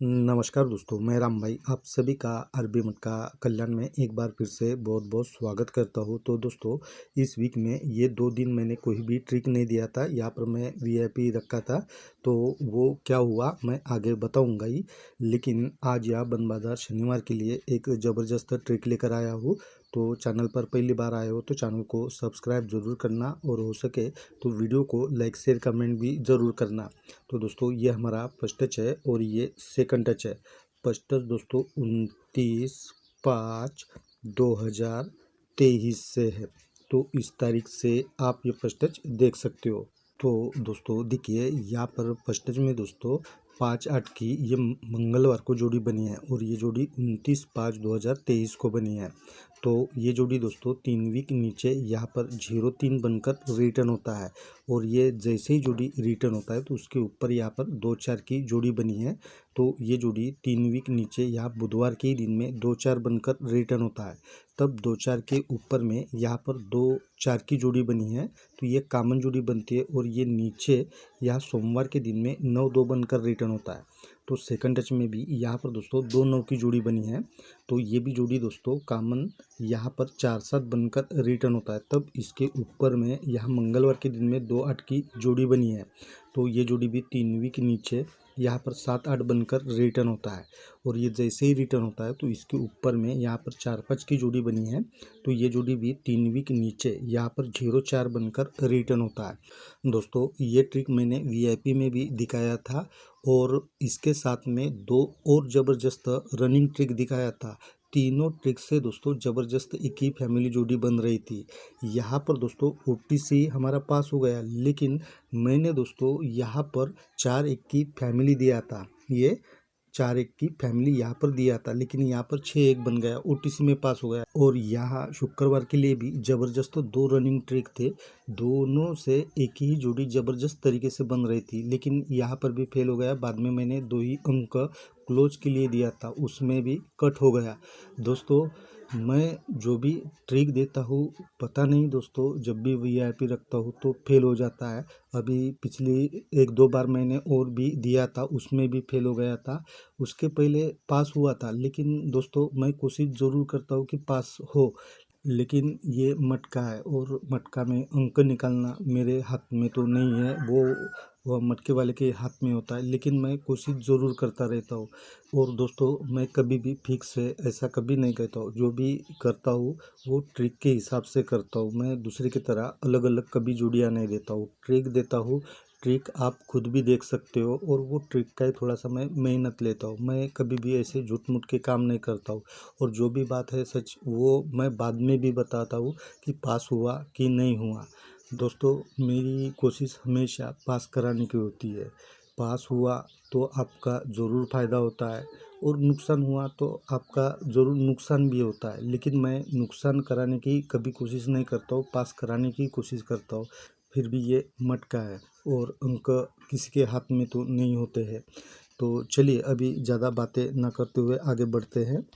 नमस्कार दोस्तों, मैं राम भाई आप सभी का अरबी मटका कल्याण में एक बार फिर से बहुत बहुत स्वागत करता हूँ। तो दोस्तों, इस वीक में ये 2 दिन मैंने कोई भी ट्रिक नहीं दिया था। यहाँ पर मैं वीआईपी रखा था, तो वो क्या हुआ मैं आगे बताऊंगा ही। लेकिन आज या बंद बाजार शनिवार के लिए एक ज़बरदस्त ट्रिक लेकर आया हूँ। तो चैनल पर पहली बार आए हो तो चैनल को सब्सक्राइब ज़रूर करना, और हो सके तो वीडियो को लाइक शेयर कमेंट भी ज़रूर करना। तो दोस्तों, ये हमारा फर्स्ट टच है और ये सेकंड टच है। फर्स्ट टच दोस्तों 29/5/2023 से है। तो इस तारीख से आप ये फर्स्ट टच देख सकते हो। तो दोस्तों देखिए, यहाँ पर फर्स्ट टच में दोस्तों 5/8 की ये मंगलवार को जोड़ी बनी है, और ये जोड़ी 29/5/2023 को बनी है। तो ये जोड़ी दोस्तों 3 वीक नीचे यहाँ पर 0-3 बनकर रिटर्न होता है, और ये जैसे ही जोड़ी रिटर्न होता है तो उसके ऊपर यहाँ पर 2-4 की जोड़ी बनी है। तो ये जोड़ी 3 वीक नीचे यहाँ बुधवार के ही दिन में 2-4 बनकर रिटर्न होता है। तब 2-4 के ऊपर में यहाँ पर 2-4 की जोड़ी बनी है, तो ये कॉमन जोड़ी बनती है, और ये नीचे यहाँ सोमवार के दिन में 9-2 बनकर रिटर्न होता है। तो सेकंड टच में भी यहाँ पर दोस्तों 2-9 की जोड़ी बनी है, तो ये भी जोड़ी दोस्तों कॉमन यहाँ पर 4-7 बनकर रिटर्न होता है। तब इसके ऊपर में यहाँ मंगलवार के दिन में 2-8 की जोड़ी बनी है, तो ये जोड़ी भी 3 वीक नीचे यहाँ पर 7-8 बनकर रिटर्न होता है। और ये जैसे ही रिटर्न होता है तो इसके ऊपर में यहाँ पर 4-5 की जोड़ी बनी है, तो ये जोड़ी भी 3 वीक नीचे यहाँ पर 0-4 बनकर रिटर्न होता है। दोस्तों, ये ट्रिक मैंने वीआईपी में भी दिखाया था, और इसके साथ में 2 और ज़बरदस्त रनिंग ट्रिक दिखाया था। तीनों ट्रिक से दोस्तों ज़बरदस्त एक ही फैमिली जोड़ी बन रही थी। यहाँ पर दोस्तों ओटीसी हमारा पास हो गया, लेकिन मैंने दोस्तों यहाँ पर 4-1 की फैमिली दिया था। ये 4-1 की फैमिली यहाँ पर दिया था, लेकिन यहाँ पर 6-1 बन गया, ओटीसी में पास हो गया। और यहाँ शुक्रवार के लिए भी ज़बरदस्त 2 रनिंग ट्रिक थे। दोनों से एक ही जोड़ी ज़बरदस्त तरीके से बन रही थी, लेकिन यहाँ पर भी फेल हो गया। बाद में मैंने 2 ही अंक क्लोज के लिए दिया था, उसमें भी कट हो गया। दोस्तों, मैं जो भी ट्रिक देता हूँ, पता नहीं दोस्तों, जब भी वीआईपी रखता हूँ तो फेल हो जाता है। अभी पिछली 1-2 बार मैंने और भी दिया था, उसमें भी फेल हो गया था। उसके पहले पास हुआ था, लेकिन दोस्तों मैं कोशिश ज़रूर करता हूँ कि पास हो। लेकिन ये मटका है, और मटका में अंक निकालना मेरे हाथ में तो नहीं है, वो मटके वाले के हाथ में होता है। लेकिन मैं कोशिश ज़रूर करता रहता हूँ। और दोस्तों, मैं कभी भी फिक्स है ऐसा कभी नहीं कहता हूँ। जो भी करता हूँ वो ट्रिक के हिसाब से करता हूँ। मैं दूसरे की तरह अलग अलग कभी जोड़ियाँ नहीं देता हूँ, ट्रिक देता हूँ। ट्रिक आप खुद भी देख सकते हो, और वो ट्रिक का ही थोड़ा सा मैं मेहनत लेता हूँ। मैं कभी भी ऐसे झूठ मूठ के काम नहीं करता हूँ, और जो भी बात है सच वो मैं बाद में भी बताता हूँ कि पास हुआ कि नहीं हुआ। दोस्तों, मेरी कोशिश हमेशा पास कराने की होती है। पास हुआ तो आपका ज़रूर फ़ायदा होता है, और नुकसान हुआ तो आपका ज़रूर नुकसान भी होता है। लेकिन मैं नुकसान कराने की कभी कोशिश नहीं करता हूँ, पास कराने की कोशिश करता हूँ। फिर भी ये मटका है, और अंक किसी के हाथ में तो नहीं होते हैं। तो चलिए, अभी ज़्यादा बातें ना करते हुए आगे बढ़ते हैं।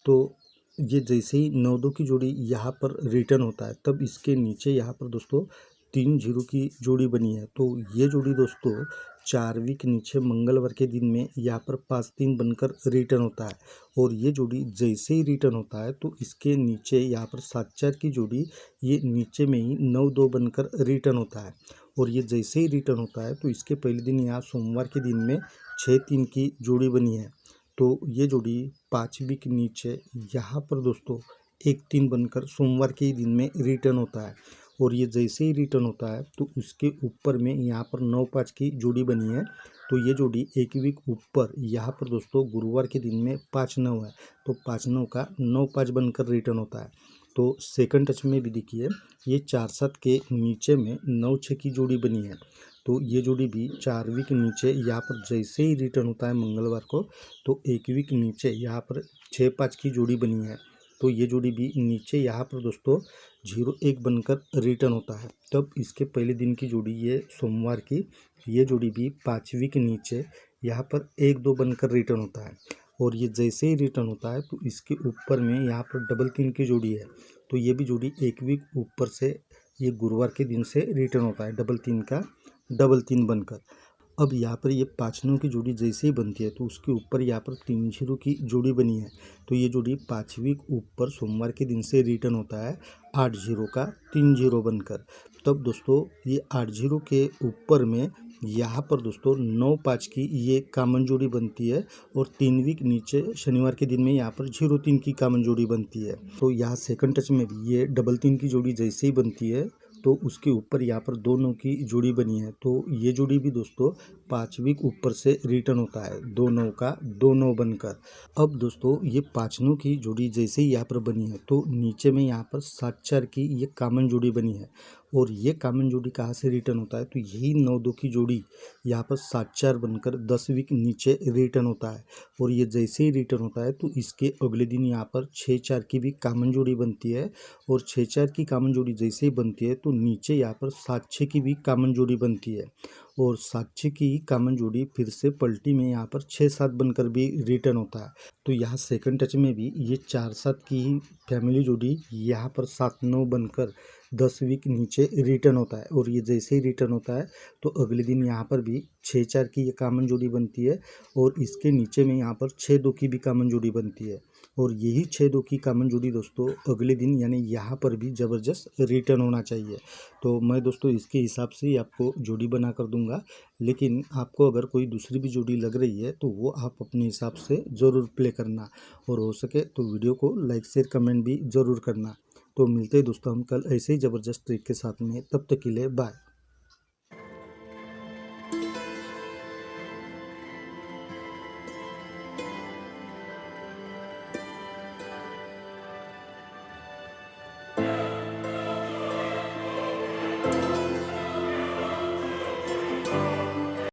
तो ये जैसे ही 9-2 की जोड़ी यहाँ पर रिटर्न होता है, तब इसके नीचे यहाँ पर दोस्तों 3-0 की जोड़ी बनी है। तो ये जोड़ी दोस्तों 4 वीक नीचे मंगलवार के दिन में यहाँ पर 5-3 बनकर रिटर्न होता है। और ये जोड़ी जैसे ही रिटर्न होता है तो इसके नीचे यहाँ पर 7-4 की जोड़ी ये नीचे में ही 9-2 बनकर रिटर्न होता है। और ये जैसे ही रिटर्न होता है तो इसके पहले दिन यहाँ सोमवार के दिन में 6-3 की जोड़ी बनी है। तो ये जोड़ी 5 वीक नीचे यहाँ पर दोस्तों 1-3 बनकर सोमवार के ही दिन में रिटर्न होता है। और ये जैसे ही रिटर्न होता है तो उसके ऊपर में यहाँ पर 9-5 की जोड़ी बनी है। तो ये जोड़ी 1 वीक ऊपर यहाँ पर दोस्तों गुरुवार के दिन में 5-9 है, तो 5-9 का 9-5 बनकर रिटर्न होता है। तो सेकंड टच में भी देखिए, ये 4-7 के नीचे में 9-6 की जोड़ी बनी है। तो ये जोड़ी भी 4 वीक नीचे यहाँ पर जैसे ही रिटर्न होता है मंगलवार को, तो 1 वीक नीचे यहाँ पर 6-5 की जोड़ी बनी है। तो ये जोड़ी भी नीचे यहाँ पर दोस्तों 0-1 बनकर रिटर्न होता है। तब इसके पहले दिन की जोड़ी ये सोमवार की, ये जोड़ी भी 5 वीक नीचे यहाँ पर 1-2 बनकर रिटर्न होता है। और ये जैसे ही रिटर्न होता है तो इसके ऊपर में यहाँ पर 3-3 की जोड़ी है। तो ये भी जोड़ी 1 वीक ऊपर से ये गुरुवार के दिन से रिटर्न होता है, 3-3 का 3-3 बनकर। अब यहाँ पर ये 5 9 की जोड़ी जैसे ही बनती है तो उसके ऊपर यहाँ पर 3 0 की जोड़ी बनी है, तो ये जोड़ी 5वीं ऊपर सोमवार के दिन से रिटर्न होता है 8 0 का 3 0 बनकर। तब दोस्तों ये 8 0 के ऊपर में यहाँ पर दोस्तों 9 5 की ये कॉमन जोड़ी बनती है और 3 वीक नीचे शनिवार के दिन में यहाँ पर 0 3 की कॉमन जोड़ी बनती है। तो यहाँ सेकंड टच में भी ये डबल 3 की जोड़ी जैसे ही बनती है तो उसके ऊपर यहाँ पर 2 9 की जोड़ी बनी है, तो ये जोड़ी भी दोस्तों 5 वीक ऊपर से रिटर्न होता है 2 9 का 2 9 बनकर। अब दोस्तों ये 5 9 की जोड़ी जैसे ही यहाँ पर बनी है तो नीचे में यहाँ पर 7 4 की ये कॉमन जोड़ी बनी है, और ये कॉमन जोड़ी कहाँ से रिटर्न होता है तो यही 9 2 की जोड़ी यहाँ पर 7 4 बनकर 10 वीक नीचे रिटर्न होता है। और ये जैसे ही रिटर्न होता है तो इसके अगले दिन यहाँ पर 6 4 की भी कॉमन जोड़ी बनती है, और 6 4 की कॉमन जोड़ी जैसे ही बनती है तो नीचे यहाँ पर 7 6 की भी कॉमन जोड़ी बनती है, और 7 6 की कॉमन जोड़ी फिर से पलटी में यहाँ पर 6 7 बनकर भी रिटर्न होता है। तो यहाँ सेकंड टच में भी ये 4 7 की ही फैमिली जोड़ी यहाँ पर 7 9 बनकर 10 वीक नीचे रिटर्न होता है, और ये जैसे ही रिटर्न होता है तो अगले दिन यहाँ पर भी 6 4 की ये कॉमन जोड़ी बनती है, और इसके नीचे में यहाँ पर 6 2 की भी कॉमन जोड़ी बनती है, और यही 6 2 की कॉमन जोड़ी दोस्तों अगले दिन यानी यहाँ पर भी ज़बरदस्त रिटर्न होना चाहिए। तो मैं दोस्तों इसके हिसाब से ही आपको जोड़ी बना कर दूंगा, लेकिन आपको अगर कोई दूसरी भी जोड़ी लग रही है तो वो आप अपने हिसाब से ज़रूर प्ले करना, और हो सके तो वीडियो को लाइक शेयर कमेंट भी ज़रूर करना। तो मिलते हैं दोस्तों हम कल ऐसे ही ज़बरदस्त ट्रिक के साथ में, तब तक के लिए बाय।